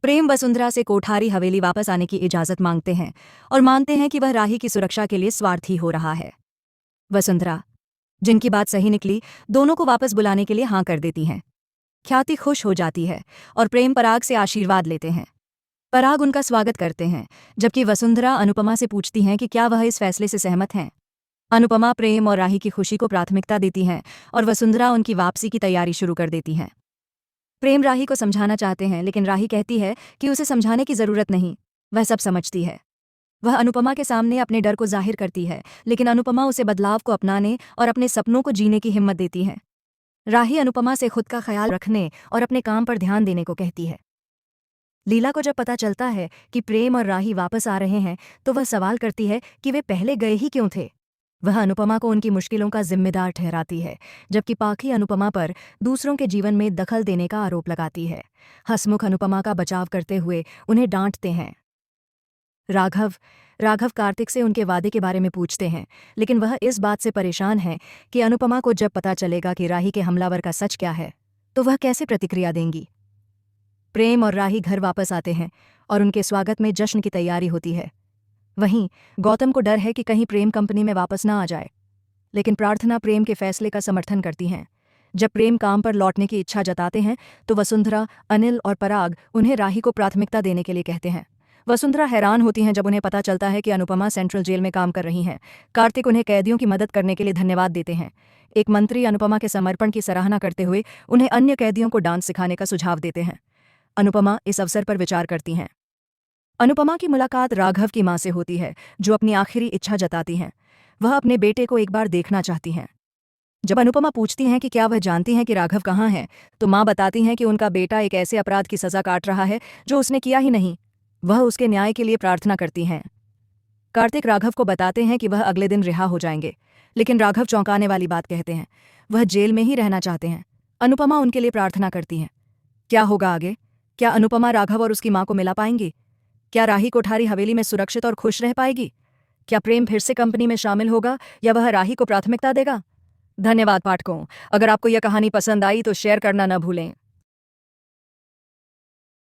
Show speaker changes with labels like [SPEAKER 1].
[SPEAKER 1] प्रेम वसुंधरा से कोठारी हवेली वापस आने की इजाजत मांगते हैं और मानते हैं कि वह राही की सुरक्षा के लिए स्वार्थी हो रहा है। वसुंधरा, जिनकी बात सही निकली, दोनों को वापस बुलाने के लिए हाँ कर देती हैं। ख्याति खुश हो जाती है और प्रेम पराग से आशीर्वाद लेते हैं। पराग उनका स्वागत करते हैं, जबकि वसुंधरा अनुपमा से पूछती हैं कि क्या वह इस फैसले से सहमत हैं। अनुपमा प्रेम और राही की खुशी को प्राथमिकता देती हैं और वसुंधरा उनकी वापसी की तैयारी शुरू कर देती हैं। प्रेम राही को समझाना चाहते हैं, लेकिन राही कहती है कि उसे समझाने की जरूरत नहीं, वह सब समझती है। वह अनुपमा के सामने अपने डर को जाहिर करती है, लेकिन अनुपमा उसे बदलाव को अपनाने और अपने सपनों को जीने की हिम्मत देती है। राही अनुपमा से खुद का ख्याल रखने और अपने काम पर ध्यान देने को कहती है। लीला को जब पता चलता है कि प्रेम और राही वापस आ रहे हैं, तो वह सवाल करती है कि वे पहले गए ही क्यों थे। वह अनुपमा को उनकी मुश्किलों का जिम्मेदार ठहराती है, जबकि पाखी अनुपमा पर दूसरों के जीवन में दखल देने का आरोप लगाती है। हंसमुख अनुपमा का बचाव करते हुए उन्हें डांटते हैं। राघव कार्तिक से उनके वादे के बारे में पूछते हैं, लेकिन वह इस बात से परेशान है कि अनुपमा को जब पता चलेगा कि राही के हमलावर का सच क्या है, तो वह कैसे प्रतिक्रिया देंगी। प्रेम और राही घर वापस आते हैं और उनके स्वागत में जश्न की तैयारी होती है। वहीं गौतम को डर है कि कहीं प्रेम कंपनी में वापस ना आ जाए, लेकिन प्रार्थना प्रेम के फैसले का समर्थन करती हैं। जब प्रेम काम पर लौटने की इच्छा जताते हैं, तो वसुंधरा, अनिल और पराग उन्हें राही को प्राथमिकता देने के लिए कहते हैं। वसुंधरा हैरान होती हैं जब उन्हें पता चलता है कि अनुपमा सेंट्रल जेल में काम कर रही हैं। कार्तिक उन्हें कैदियों की मदद करने के लिए धन्यवाद देते हैं। एक मंत्री अनुपमा के समर्पण की सराहना करते हुए उन्हें अन्य कैदियों को डांस सिखाने का सुझाव देते हैं। अनुपमा इस अवसर पर विचार करती हैं। अनुपमा की मुलाकात राघव की मां से होती है, जो अपनी आखिरी इच्छा जताती हैं। वह अपने बेटे को एक बार देखना चाहती हैं। जब अनुपमा पूछती हैं कि क्या वह जानती हैं कि राघव कहाँ है, तो मां बताती हैं कि उनका बेटा एक ऐसे अपराध की सजा काट रहा है जो उसने किया ही नहीं। वह उसके न्याय के लिए प्रार्थना करती हैं। कार्तिक राघव को बताते हैं कि वह अगले दिन रिहा हो जाएंगे, लेकिन राघव चौंकाने वाली बात कहते हैं। वह जेल में ही रहना चाहते हैं। अनुपमा उनके लिए प्रार्थना करती हैं। क्या होगा आगे? क्या अनुपमा राघव और उसकी मां को मिला पाएंगी? क्या राही कोठारी हवेली में सुरक्षित और खुश रह पाएगी? क्या प्रेम फिर से कंपनी में शामिल होगा या वह राही को प्राथमिकता देगा? धन्यवाद पाठकों। अगर आपको यह कहानी पसंद आई तो शेयर करना न भूलें।